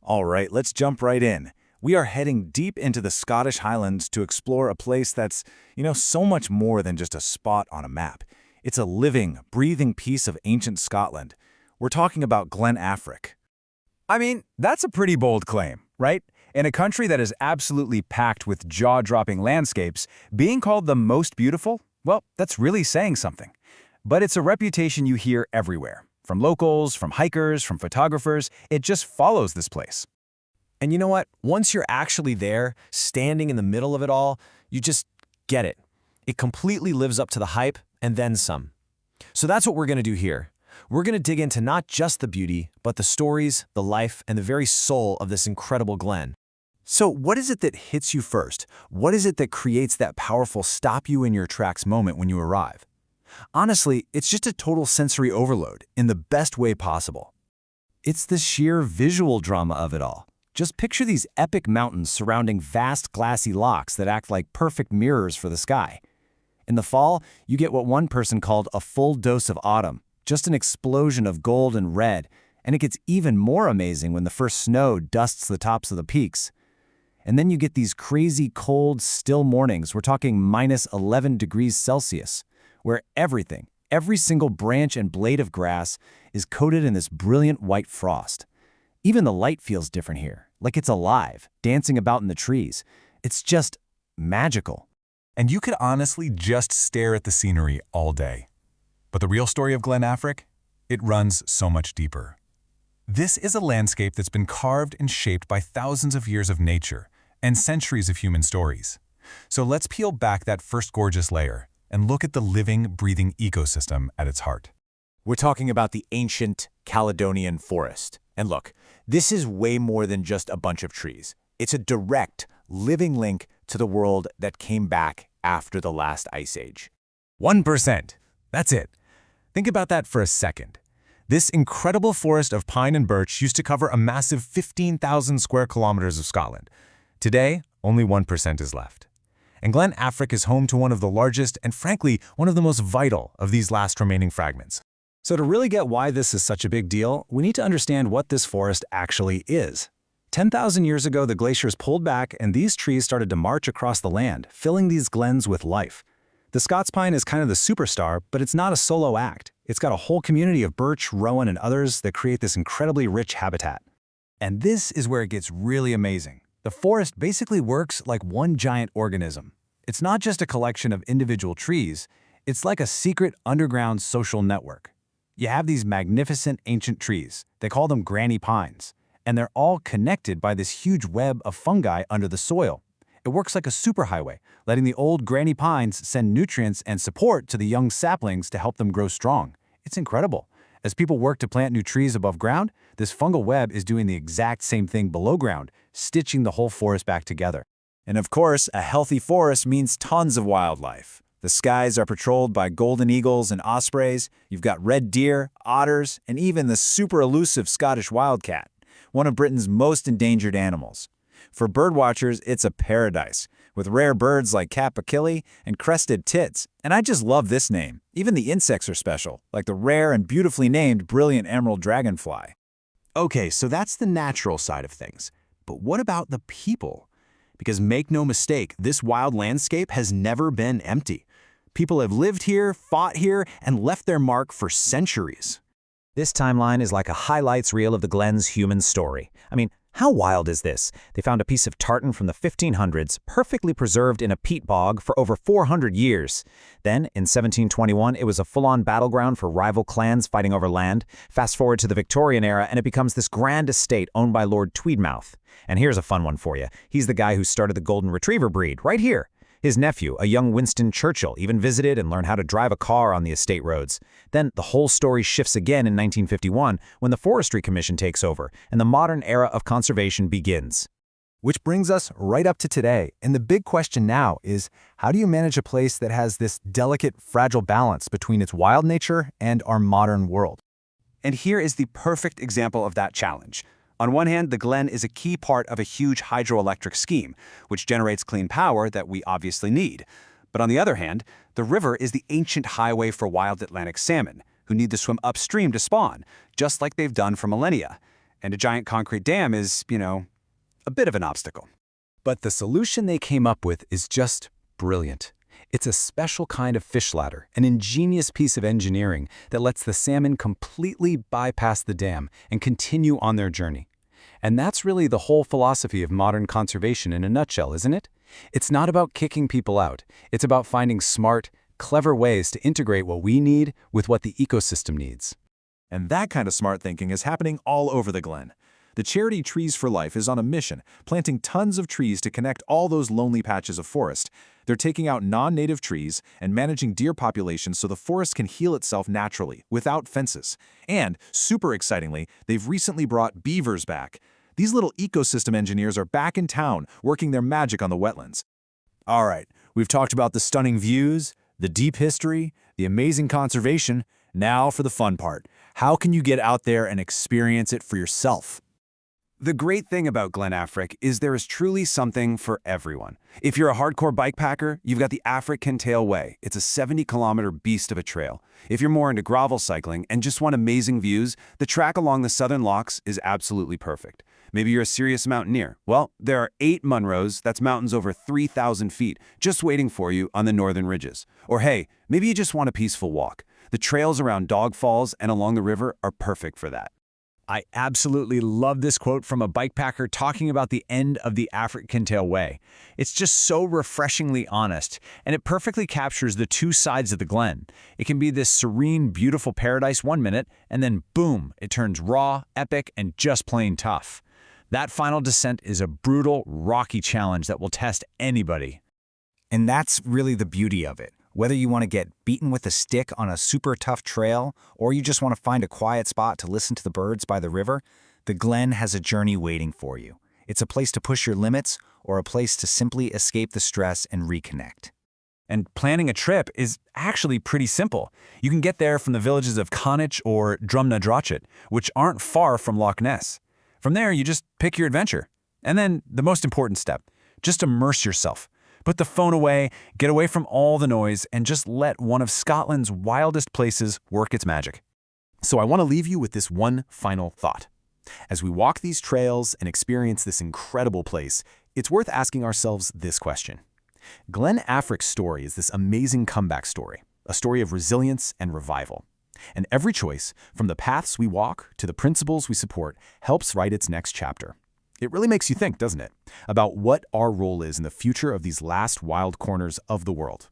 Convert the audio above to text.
All right, let's jump right in. We are heading deep into the Scottish Highlands to explore a place that's, so much more than just a spot on a map. It's a living, breathing piece of ancient Scotland. We're talking about Glen Affric. I mean, that's a pretty bold claim, right? In a country that is absolutely packed with jaw-dropping landscapes, being called the most beautiful, well, that's really saying something. But it's a reputation you hear everywhere. From locals, from hikers, from photographers, it just follows this place. And you know what? Once you're actually there, standing in the middle of it all, you just get it. It completely lives up to the hype and then some. So that's what we're going to do here. We're going to dig into not just the beauty, but the stories, the life, and the very soul of this incredible glen. So what is it that hits you first? What is it that creates that powerful stop-you-in-your-tracks moment when you arrive? Honestly, it's just a total sensory overload in the best way possible. It's the sheer visual drama of it all. Just picture these epic mountains surrounding vast glassy lochs that act like perfect mirrors for the sky. In the fall, you get what one person called a full dose of autumn, just an explosion of gold and red, and it gets even more amazing when the first snow dusts the tops of the peaks. And then you get these crazy cold, still mornings, we're talking minus 11 degrees Celsius, where everything, every single branch and blade of grass is coated in this brilliant white frost. Even the light feels different here, like it's alive, dancing about in the trees. It's just magical. And you could honestly just stare at the scenery all day. But the real story of Glen Affric? It runs so much deeper. This is a landscape that's been carved and shaped by thousands of years of nature and centuries of human stories. So let's peel back that first gorgeous layer and look at the living, breathing ecosystem at its heart. We're talking about the ancient Caledonian forest. And look, this is way more than just a bunch of trees. It's a direct, living link to the world that came back after the last ice age. 1%. That's it. Think about that for a second. This incredible forest of pine and birch used to cover a massive 15,000 square kilometers of Scotland. Today, only 1% is left. And Glen Affric is home to one of the largest and, frankly, one of the most vital of these last remaining fragments. So to really get why this is such a big deal, we need to understand what this forest actually is. 10,000 years ago, the glaciers pulled back and these trees started to march across the land, filling these glens with life. The Scots pine is kind of the superstar, but it's not a solo act. It's got a whole community of birch, rowan, and others that create this incredibly rich habitat. And this is where it gets really amazing. The forest basically works like one giant organism. It's not just a collection of individual trees, it's like a secret underground social network. You have these magnificent ancient trees, they call them granny pines, and they're all connected by this huge web of fungi under the soil. It works like a superhighway, letting the old granny pines send nutrients and support to the young saplings to help them grow strong. It's incredible. As people work to plant new trees above ground, this fungal web is doing the exact same thing below ground, stitching the whole forest back together. And of course, a healthy forest means tons of wildlife. The skies are patrolled by golden eagles and ospreys. You've got red deer, otters, and even the super elusive Scottish wildcat, one of Britain's most endangered animals. For birdwatchers, it's a paradise, with rare birds like capercaillie and crested tits. And I just love this name. Even the insects are special, like the rare and beautifully named brilliant emerald dragonfly. Okay, so that's the natural side of things. But what about the people? Because make no mistake, this wild landscape has never been empty. People have lived here, fought here, and left their mark for centuries. This timeline is like a highlights reel of the Glen's human story. I mean, how wild is this? They found a piece of tartan from the 1500s, perfectly preserved in a peat bog for over 400 years. Then, in 1721, it was a full-on battleground for rival clans fighting over land. Fast forward to the Victorian era, and it becomes this grand estate owned by Lord Tweedmouth. And here's a fun one for you. He's the guy who started the Golden Retriever breed, right here. His nephew, a young Winston Churchill, even visited and learned how to drive a car on the estate roads. Then the whole story shifts again in 1951 when the Forestry Commission takes over and the modern era of conservation begins. Which brings us right up to today. And the big question now is, how do you manage a place that has this delicate, fragile balance between its wild nature and our modern world? And here is the perfect example of that challenge. On one hand, the Glen is a key part of a huge hydroelectric scheme, which generates clean power that we obviously need. But on the other hand, the river is the ancient highway for wild Atlantic salmon, who need to swim upstream to spawn, just like they've done for millennia. and a giant concrete dam is, a bit of an obstacle. But the solution they came up with is just brilliant. It's a special kind of fish ladder, an ingenious piece of engineering that lets the salmon completely bypass the dam and continue on their journey. And that's really the whole philosophy of modern conservation in a nutshell, isn't it? It's not about kicking people out. It's about finding smart, clever ways to integrate what we need with what the ecosystem needs. And that kind of smart thinking is happening all over the Glen. The charity Trees for Life is on a mission, planting tons of trees to connect all those lonely patches of forest. They're taking out non-native trees and managing deer populations so the forest can heal itself naturally, without fences. And, super excitingly, they've recently brought beavers back. These little ecosystem engineers are back in town, working their magic on the wetlands. All right, we've talked about the stunning views, the deep history, the amazing conservation. Now for the fun part. How can you get out there and experience it for yourself? The great thing about Glen Affric is there is truly something for everyone. If you're a hardcore bikepacker, you've got the Affric Kintail Way. It's a 70-kilometer beast of a trail. If you're more into gravel cycling and just want amazing views, the track along the southern locks is absolutely perfect. Maybe you're a serious mountaineer. Well, there are 8 Munros, that's mountains over 3,000 feet, just waiting for you on the northern ridges. Or hey, maybe you just want a peaceful walk. The trails around Dog Falls and along the river are perfect for that. I absolutely love this quote from a bikepacker talking about the end of the Affric Kintail Way. It's just so refreshingly honest, and it perfectly captures the two sides of the Glen. It can be this serene, beautiful paradise one minute, and then boom, it turns raw, epic, and just plain tough. That final descent is a brutal, rocky challenge that will test anybody. And that's really the beauty of it. Whether you want to get beaten with a stick on a super tough trail, or you just want to find a quiet spot to listen to the birds by the river, the Glen has a journey waiting for you. It's a place to push your limits, or a place to simply escape the stress and reconnect. And planning a trip is actually pretty simple. You can get there from the villages of Connacht or Drumnadrochit, which aren't far from Loch Ness. From there, you just pick your adventure. And then the most important step, just immerse yourself. Put the phone away, get away from all the noise, and just let one of Scotland's wildest places work its magic. So I want to leave you with this one final thought. As we walk these trails and experience this incredible place, it's worth asking ourselves this question. Glen Affric's story is this amazing comeback story, a story of resilience and revival. And every choice, from the paths we walk to the principles we support, helps write its next chapter. It really makes you think, doesn't it, about what our role is in the future of these last wild corners of the world.